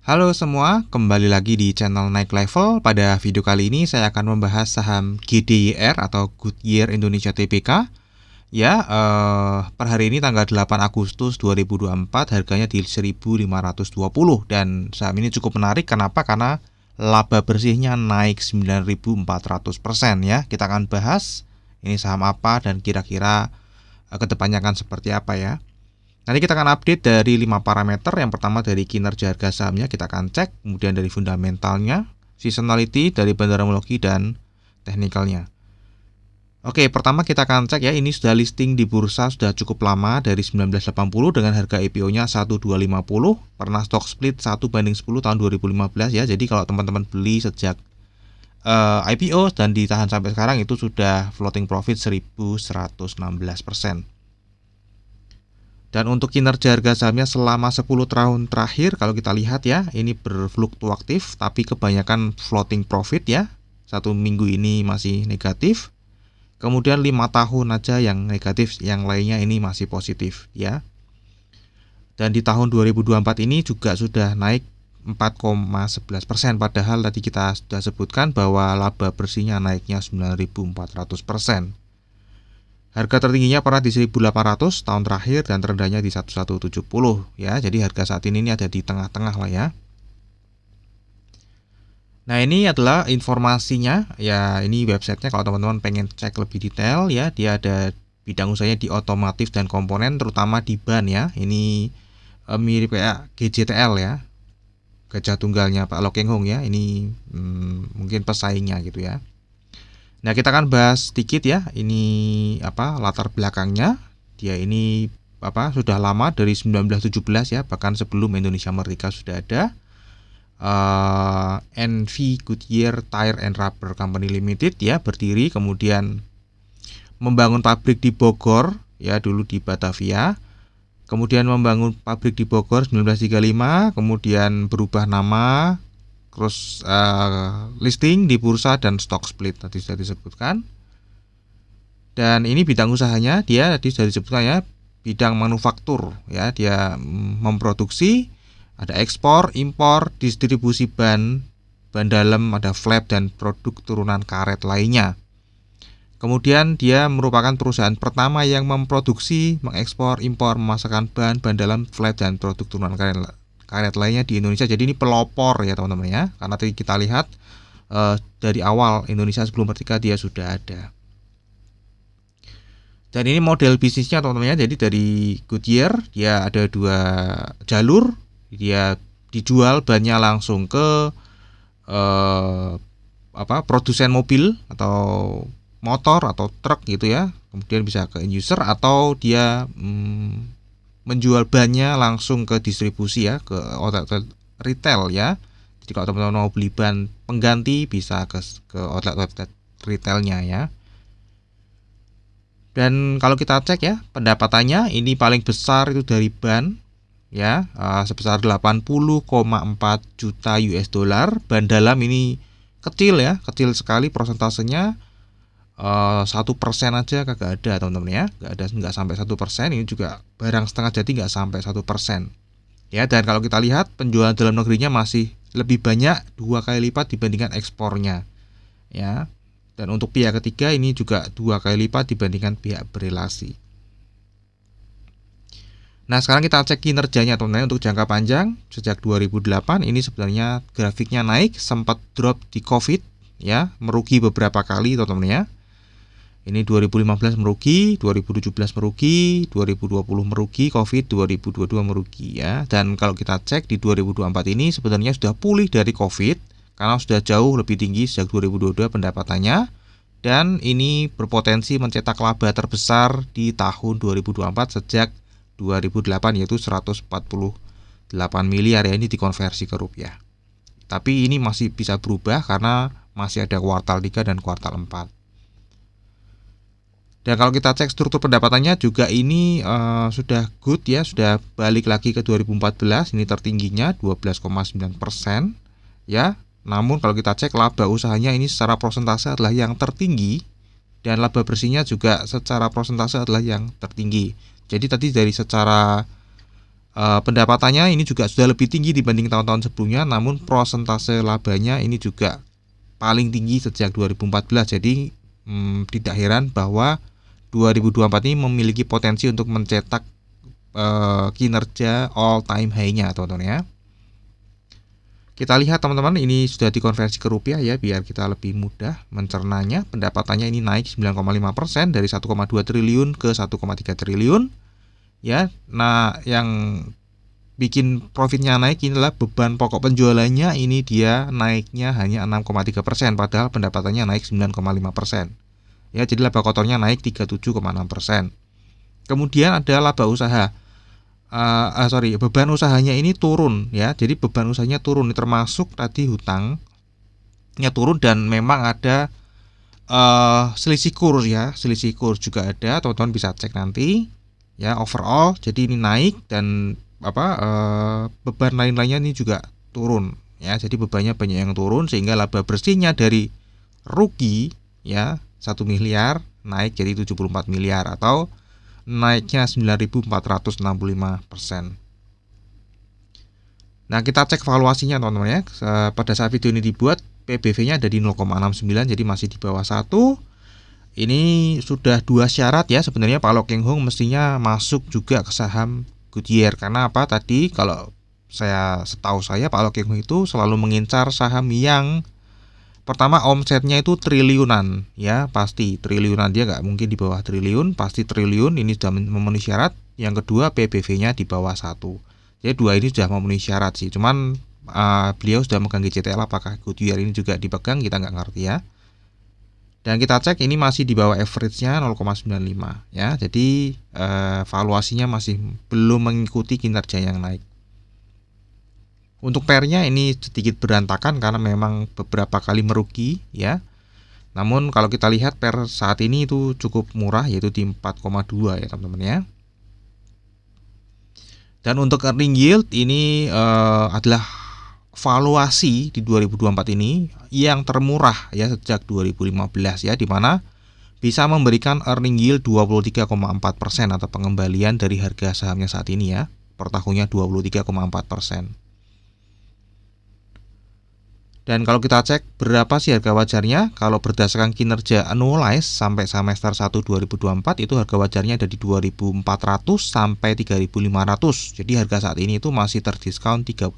Halo semua, kembali lagi di channel Naik Level. Pada video kali ini saya akan membahas saham GDYR atau Goodyear Indonesia Tbk. Per hari ini tanggal 8 Agustus 2024 harganya di 1.520 dan saham ini cukup menarik. Kenapa? Karena laba bersihnya naik 9.400% ya. Kita akan bahas ini saham apa dan kira-kira kedepannya akan seperti apa ya. Nanti kita akan update dari 5 parameter. Yang pertama dari kinerja harga sahamnya kita akan cek, kemudian dari fundamentalnya, seasonality, dari fundamentologi dan teknikalnya. Oke, pertama kita akan cek ya, ini sudah listing di bursa sudah cukup lama dari 1980 dengan harga IPO-nya 1.250, pernah stock split 1/10 tahun 2015 ya. Jadi kalau teman-teman beli sejak IPO dan ditahan sampai sekarang itu sudah floating profit 1.116%. Dan untuk kinerja harga sahamnya selama 10 tahun terakhir kalau kita lihat ya, ini berfluktuatif tapi kebanyakan floating profit ya. 1 minggu ini masih negatif. Kemudian 5 tahun aja yang negatif, yang lainnya ini masih positif ya. Dan di tahun 2024 ini juga sudah naik 4,11%, padahal tadi kita sudah sebutkan bahwa laba bersihnya naiknya 9.400%. Harga tertingginya pernah di 1.800 tahun terakhir dan terendahnya di 1.170 ya. Jadi harga saat ini ada di tengah-tengah lah ya. Nah, ini adalah informasinya ya. Ini websitenya kalau teman-teman pengen cek lebih detail ya. Dia ada bidang usahanya di otomotif dan komponen, terutama di ban ya. Ini mirip kayak GJTL ya, Gajah Tunggalnya Pak Lo Keng Hong ya. Ini mungkin pesaingnya gitu ya. Nah, kita akan bahas sedikit ya, ini latar belakangnya. Dia ini sudah lama dari 1917 ya, bahkan sebelum Indonesia merdeka sudah ada. NV Goodyear Tire and Rubber Company Limited ya, berdiri, kemudian membangun pabrik di Bogor ya, dulu di Batavia. Kemudian membangun pabrik di Bogor 1935, kemudian berubah nama, terus listing di bursa dan stock split tadi sudah disebutkan. Dan ini bidang usahanya dia tadi sudah disebutkan ya, bidang manufaktur ya. Dia memproduksi, ada ekspor, impor, distribusi ban dalam, ada flap dan produk turunan karet lainnya. Kemudian dia merupakan perusahaan pertama yang memproduksi, mengekspor, impor, memasarkan ban dalam, flap dan produk turunan karet lainnya di Indonesia. Jadi ini pelopor ya teman-teman ya, karena tadi kita lihat dari awal Indonesia sebelum merdeka dia sudah ada. Dan ini model bisnisnya teman-teman ya. Jadi dari Goodyear dia ada 2 jalur. Dia dijual bannya langsung ke produsen mobil atau motor atau truk gitu ya. Kemudian bisa ke end user, atau dia menjual bannya langsung ke distribusi ya, ke outlet retail ya. Jadi kalau teman-teman mau beli ban pengganti bisa ke outlet retailnya ya. Dan kalau kita cek ya, pendapatannya ini paling besar itu dari ban ya, sebesar 80,4 juta US dollar. Ban dalam ini kecil ya, kecil sekali persentasenya. 1% aja kagak ada teman-teman ya, nggak sampai 1%. Ini juga barang setengah jadi nggak sampai 1% ya. Dan kalau kita lihat penjualan dalam negerinya masih lebih banyak, 2 kali lipat dibandingkan ekspornya ya. Dan untuk pihak ketiga ini juga 2 kali lipat dibandingkan pihak berelasi. Nah, sekarang kita cek kinerjanya teman-teman untuk jangka panjang. Sejak 2008 ini sebenarnya grafiknya naik, sempat drop di Covid ya, merugi beberapa kali teman-teman ya. Ini 2015 merugi, 2017 merugi, 2020 merugi, Covid 2022 merugi ya. Dan kalau kita cek di 2024 ini sebenarnya sudah pulih dari Covid karena sudah jauh lebih tinggi sejak 2022 pendapatannya. Dan ini berpotensi mencetak laba terbesar di tahun 2024 sejak 2008, yaitu 148 miliar ya, ini dikonversi ke rupiah. Tapi ini masih bisa berubah karena masih ada kuartal 3 dan kuartal 4. Dan kalau kita cek struktur pendapatannya juga ini sudah good ya, sudah balik lagi ke 2014, ini tertingginya 12,9% ya. Namun kalau kita cek laba usahanya ini secara persentase adalah yang tertinggi, dan laba bersihnya juga secara persentase adalah yang tertinggi. Jadi tadi dari secara Pendapatannya ini juga sudah lebih tinggi dibanding tahun-tahun sebelumnya, namun prosentase labanya ini juga paling tinggi sejak 2014. Jadi tidak heran bahwa 2024 ini memiliki potensi untuk mencetak kinerja all time high-nya, teman-teman ya. Kita lihat teman-teman, ini sudah dikonversi ke rupiah ya, biar kita lebih mudah mencernanya. Pendapatannya ini naik 9,5% dari 1,2 triliun ke 1,3 triliun. Ya, nah yang bikin profitnya naik inilah beban pokok penjualannya, ini dia naiknya hanya 6,3%, padahal pendapatannya naik 9,5%. Ya, jadi laba kotornya naik 37,6%. Kemudian ada laba usaha. Beban usahanya ini turun ya. Jadi beban usahanya turun, termasuk tadi hutangnya turun, dan memang ada selisih kurs ya. Selisih kurs juga ada, teman-teman bisa cek nanti ya. Overall jadi ini naik, dan beban lain-lainnya ini juga turun ya. Jadi bebannya banyak yang turun, sehingga laba bersihnya dari rugi ya 1 miliar naik jadi 74 miliar, atau naiknya 9.465%. Nah, kita cek valuasinya teman-teman ya. Pada saat video ini dibuat, PBV-nya ada di 0,69, jadi masih di bawah 1. Ini sudah 2 syarat ya sebenarnya Pak Lo Keng Hong mestinya masuk juga ke saham Goodyear. Karena apa? Tadi kalau setahu saya Pak Lo Keng Hong itu selalu mengincar saham yang pertama omsetnya itu triliunan ya, pasti triliunan, dia nggak mungkin di bawah triliun, pasti triliun, ini sudah memenuhi syarat. Yang kedua PBV-nya di bawah 1. Jadi dua ini sudah memenuhi syarat sih. Cuman beliau sudah megang GCTL, apakah Goodyear ini juga dipegang kita nggak ngerti ya. Dan kita cek ini masih di bawah average-nya 0,95 ya. Jadi valuasinya masih belum mengikuti kinerja yang naik. Untuk PER-nya ini sedikit berantakan karena memang beberapa kali merugi ya. Namun kalau kita lihat PER saat ini itu cukup murah, yaitu di 4,2 ya teman-teman ya. Dan untuk earning yield ini adalah valuasi di 2024 ini yang termurah ya sejak 2015 ya, di mana bisa memberikan earning yield 23,4% atau pengembalian dari harga sahamnya saat ini ya. Per tahunnya 23,4%. Dan kalau kita cek berapa sih harga wajarnya, kalau berdasarkan kinerja annualized sampai semester 1 2024 itu harga wajarnya ada di 2.400 sampai 3.500. Jadi harga saat ini itu masih terdiskon 36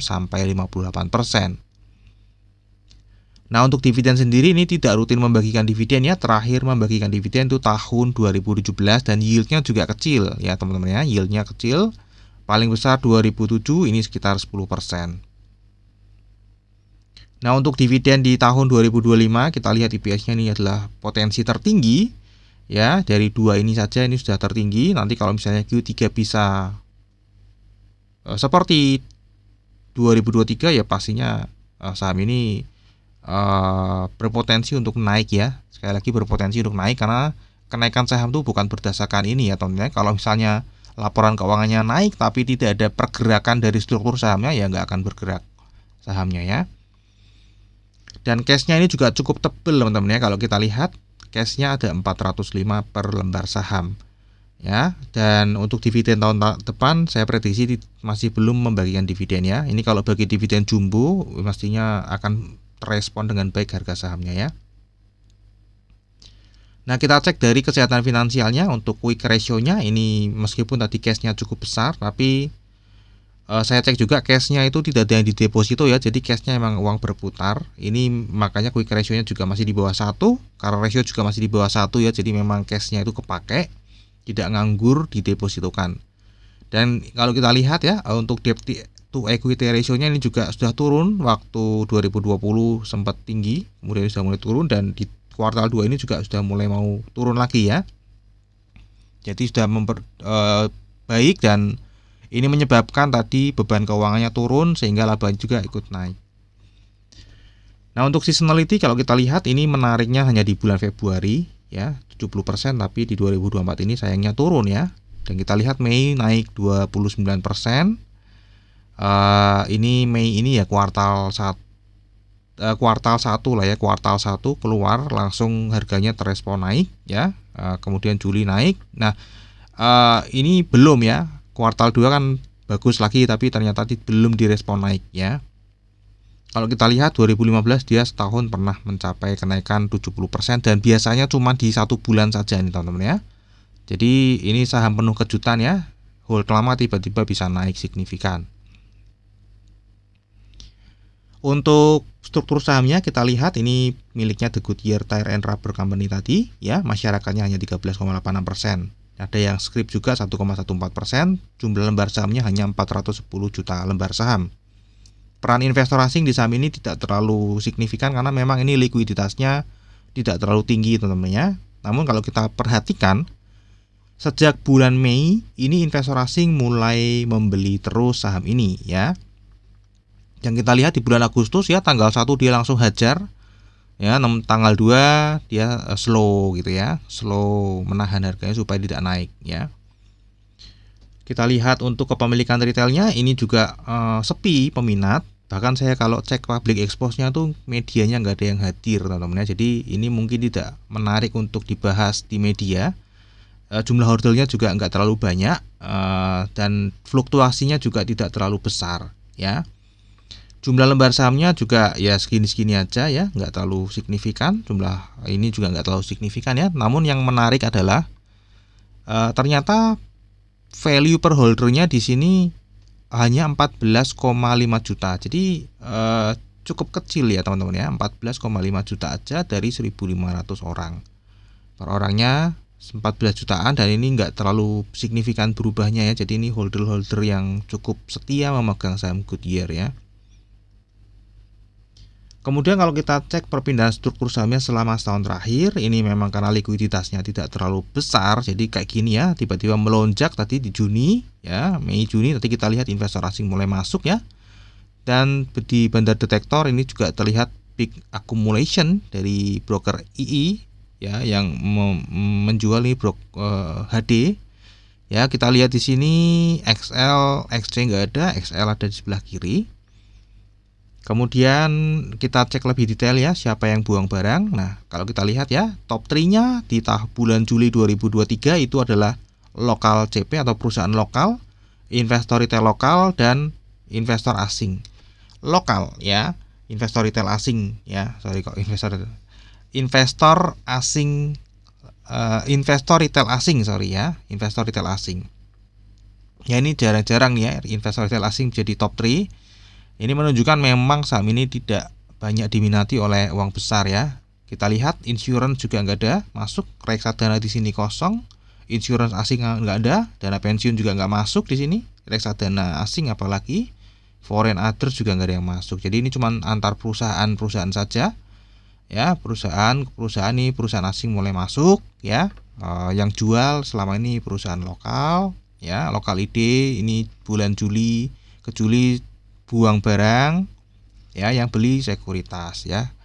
sampai 58%. Nah, untuk dividen sendiri ini tidak rutin membagikan dividen ya. Terakhir membagikan dividen itu tahun 2017, dan yieldnya juga kecil ya teman-teman ya. Yieldnya kecil, paling besar 2007 ini sekitar 10%. Nah, untuk dividen di tahun 2025 kita lihat EPS-nya ini adalah potensi tertinggi ya. Dari dua ini saja ini sudah tertinggi. Nanti kalau misalnya Q3 bisa seperti 2023 ya pastinya saham ini berpotensi untuk naik ya. Sekali lagi berpotensi untuk naik, karena kenaikan saham itu bukan berdasarkan ini ya teman-teman. Kalau misalnya laporan keuangannya naik tapi tidak ada pergerakan dari struktur sahamnya, ya nggak akan bergerak sahamnya ya. Dan cashnya ini juga cukup tebal teman-teman ya. Kalau kita lihat cashnya ada 405 per lembar saham ya. Dan untuk dividen tahun depan saya prediksi masih belum membagikan dividen ya. Ini kalau bagi dividen jumbo pastinya akan terespon dengan baik harga sahamnya ya. Nah, kita cek dari kesehatan finansialnya. Untuk quick ratio-nya ini meskipun tadi cashnya cukup besar, tapi saya cek juga cashnya itu tidak ada yang di deposito ya. Jadi cashnya emang uang berputar. Ini makanya quick ratio-nya juga masih di bawah 1. Current ratio juga masih di bawah 1 ya. Jadi memang cashnya itu kepake, tidak nganggur didepositokan. Dan kalau kita lihat ya, untuk debt to equity ratio-nya ini juga sudah turun. Waktu 2020 sempat tinggi, kemudian sudah mulai turun, dan di kuartal 2 ini juga sudah mulai mau turun lagi ya. Jadi sudah baik, dan ini menyebabkan tadi beban keuangannya turun sehingga laba juga ikut naik. Nah, untuk seasonality kalau kita lihat ini menariknya hanya di bulan Februari ya, 70%, tapi di 2024 ini sayangnya turun ya. Dan kita lihat Mei naik 29%. Ini Mei ini ya kuartal 1 lah ya, kuartal 1 keluar langsung harganya terespon naik ya. Kemudian Juli naik. Nah, ini belum ya. Kuartal 2 kan bagus lagi, tapi ternyata belum direspon naik ya. Kalau kita lihat 2015 dia setahun pernah mencapai kenaikan 70% dan biasanya cuma di 1 bulan saja nih teman-teman ya. Jadi ini saham penuh kejutan ya, hold lama tiba-tiba bisa naik signifikan. Untuk struktur sahamnya kita lihat ini miliknya The Goodyear Tire and Rubber Company tadi ya, masyarakatnya hanya 13,86%. Ada yang scrip juga 1,14%, jumlah lembar sahamnya hanya 410 juta lembar saham. Peran investor asing di saham ini tidak terlalu signifikan karena memang ini likuiditasnya tidak terlalu tinggi teman-teman ya. Namun kalau kita perhatikan sejak bulan Mei ini investor asing mulai membeli terus saham ini ya. Yang kita lihat di bulan Agustus ya, tanggal 1 dia langsung hajar ya, tanggal 2 dia slow gitu ya, slow menahan harganya supaya tidak naik ya. Kita lihat untuk kepemilikan retailnya ini juga sepi peminat. Bahkan saya kalau cek public expose-nya tuh medianya nggak ada yang hadir teman-teman ya. Jadi ini mungkin tidak menarik untuk dibahas di media. Jumlah ordernya juga nggak terlalu banyak dan fluktuasinya juga tidak terlalu besar ya. Jumlah lembar sahamnya juga ya segini-segini aja ya, nggak terlalu signifikan. Jumlah ini juga nggak terlalu signifikan ya. Namun yang menarik adalah ternyata value per holdernya di sini hanya 14,5 juta. Jadi cukup kecil ya teman-teman ya, 14,5 juta aja dari 1.500 orang. Per orangnya 14 jutaan dan ini nggak terlalu signifikan berubahnya ya. Jadi ini holder-holder yang cukup setia memegang saham Goodyear ya. Kemudian kalau kita cek perpindahan struktur sahamnya selama setahun terakhir, ini memang karena likuiditasnya tidak terlalu besar, jadi kayak gini ya, tiba-tiba melonjak tadi di Juni, ya Mei Juni, nanti kita lihat investor asing mulai masuk ya, dan di Bandar Detektor ini juga terlihat big accumulation dari broker II, ya yang menjual nih HD, ya kita lihat di sini XL, XC nggak ada, XL ada di sebelah kiri. Kemudian kita cek lebih detail ya siapa yang buang barang. Nah kalau kita lihat ya top 3-nya di bulan Juli 2023 itu adalah lokal CP atau perusahaan lokal, investor retail lokal dan investor asing. Lokal ya, investor retail asing ya, investor retail asing. Ya ini jarang-jarang nih ya investor retail asing jadi top 3. Ini menunjukkan memang saham ini tidak banyak diminati oleh uang besar ya. Kita lihat insurance juga nggak ada masuk, reksadana di sini kosong, insurance asing nggak ada, dana pensiun juga nggak masuk di sini, reksadana asing apalagi, foreign others juga nggak ada yang masuk. Jadi ini cuma antar perusahaan saja ya, perusahaan ini perusahaan asing mulai masuk ya. Yang jual selama ini perusahaan lokal ya, lokal ID ini bulan Juli ke Juli buang barang ya, yang beli sekuritas ya.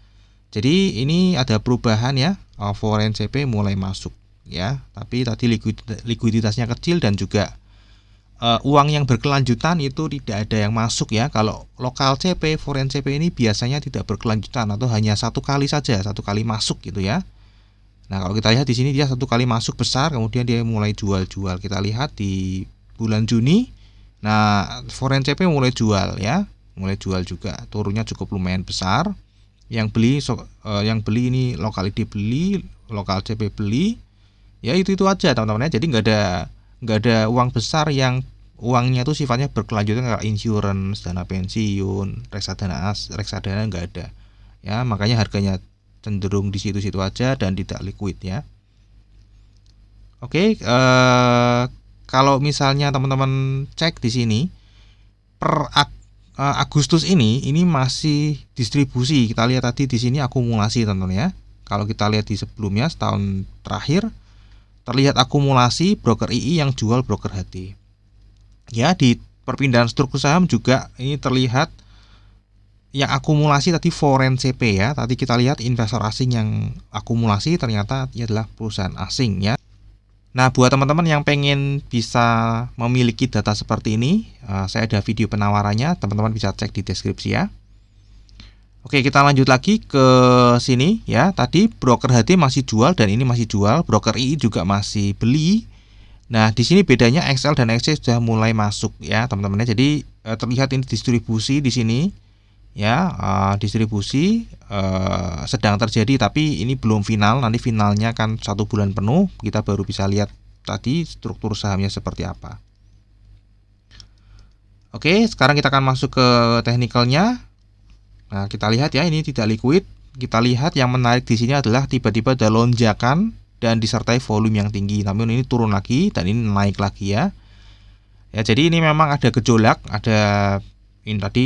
Jadi ini ada perubahan ya, foreign CP mulai masuk ya, tapi tadi likuiditasnya kecil dan juga uang yang berkelanjutan itu tidak ada yang masuk ya. Kalau lokal CP, foreign CP ini biasanya tidak berkelanjutan atau hanya satu kali masuk gitu ya. Nah kalau kita lihat di sini dia satu kali masuk besar, kemudian dia mulai jual-jual. Kita lihat di bulan Juni. Nah, foreign CP mulai jual ya, mulai jual juga, turunnya cukup lumayan besar. Yang beli ini lokal ID beli, lokal CP beli, ya itu aja teman-teman ya. Jadi nggak ada uang besar yang uangnya itu sifatnya berkelanjutan kayak insurance, dana pensiun, reksadana nggak ada. Ya makanya harganya cenderung di situ-situ aja dan tidak liquid ya. Oke. Kalau misalnya teman-teman cek di sini per Agustus ini masih distribusi. Kita lihat tadi di sini akumulasi teman-teman ya. Kalau kita lihat di sebelumnya setahun terakhir terlihat akumulasi broker II yang jual broker HD. Ya di perpindahan struktur saham juga ini terlihat yang akumulasi tadi foreign CP ya. Tadi kita lihat investor asing yang akumulasi ternyata ini adalah perusahaan asing ya. Nah, buat teman-teman yang pengen bisa memiliki data seperti ini, saya ada video penawarannya, teman-teman bisa cek di deskripsi ya. Oke, kita lanjut lagi ke sini ya. Tadi broker HD masih jual dan ini masih jual, broker II juga masih beli, Nah, di sini bedanya XL dan XC sudah mulai masuk ya, teman-teman ya. Jadi terlihat ini distribusi di sini ya, distribusi sedang terjadi, tapi ini belum final. Nanti finalnya kan 1 bulan penuh, kita baru bisa lihat tadi struktur sahamnya seperti apa. Oke, sekarang kita akan masuk ke technicalnya. Nah, kita lihat ya, ini tidak liquid. Kita lihat yang menarik di sini adalah tiba-tiba ada lonjakan dan disertai volume yang tinggi. Namun ini turun lagi dan ini naik lagi ya. Ya, jadi ini memang ada gejolak, ada ini tadi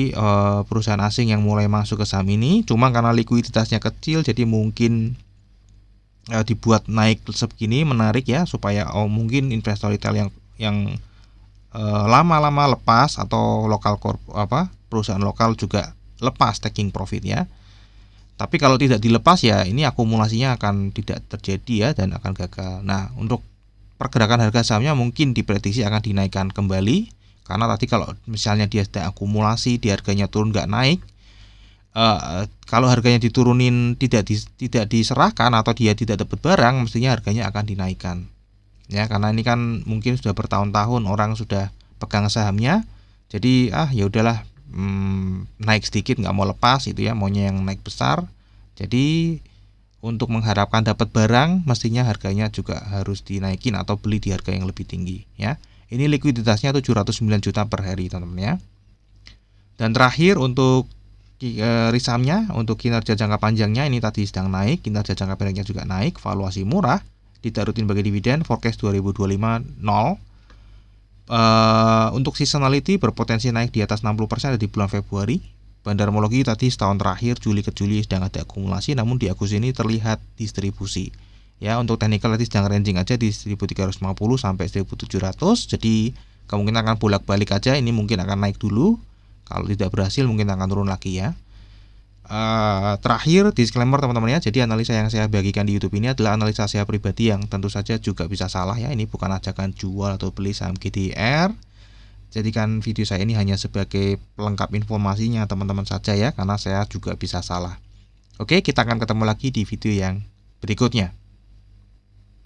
perusahaan asing yang mulai masuk ke saham ini. Cuma karena likuiditasnya kecil, jadi mungkin dibuat naik sebegini, menarik ya, supaya mungkin investor retail yang lama-lama lepas, atau perusahaan lokal juga lepas taking profit ya. Tapi kalau tidak dilepas ya, ini akumulasinya akan tidak terjadi ya, dan akan gagal. Nah, untuk pergerakan harga sahamnya mungkin diprediksi akan dinaikkan kembali, karena tadi kalau misalnya dia sedang akumulasi, di harganya turun nggak naik, kalau harganya diturunin tidak diserahkan atau dia tidak dapat barang, mestinya harganya akan dinaikkan ya, karena ini kan mungkin sudah bertahun-tahun orang sudah pegang sahamnya, jadi ya udahlah, naik sedikit nggak mau lepas itu ya, maunya yang naik besar. Jadi untuk mengharapkan dapat barang, mestinya harganya juga harus dinaikin atau beli di harga yang lebih tinggi ya. Ini likuiditasnya 709 juta per hari, teman-teman ya. Dan terakhir untuk risamnya, untuk kinerja jangka panjangnya ini tadi sedang naik, kinerja jangka pendeknya juga naik, valuasi murah, tidak rutin bagi dividen, forecast 2025 0. Untuk seasonality berpotensi naik di atas 60% di bulan Februari. Bandarmologi tadi setahun terakhir Juli ke Juli sedang ada akumulasi, namun di Agustus ini terlihat distribusi. Ya, untuk technical tadi sedang ranging aja di 1350 sampai 1700. Jadi kemungkinan akan bolak-balik aja, ini mungkin akan naik dulu. Kalau tidak berhasil mungkin akan turun lagi ya. Terakhir disclaimer teman-teman ya, jadi analisa yang saya bagikan di YouTube ini adalah analisa saya pribadi yang tentu saja juga bisa salah ya. Ini bukan ajakan jual atau beli saham GDIR. Jadikan video saya ini hanya sebagai pelengkap informasinya teman-teman saja ya, karena saya juga bisa salah. Oke, kita akan ketemu lagi di video yang berikutnya.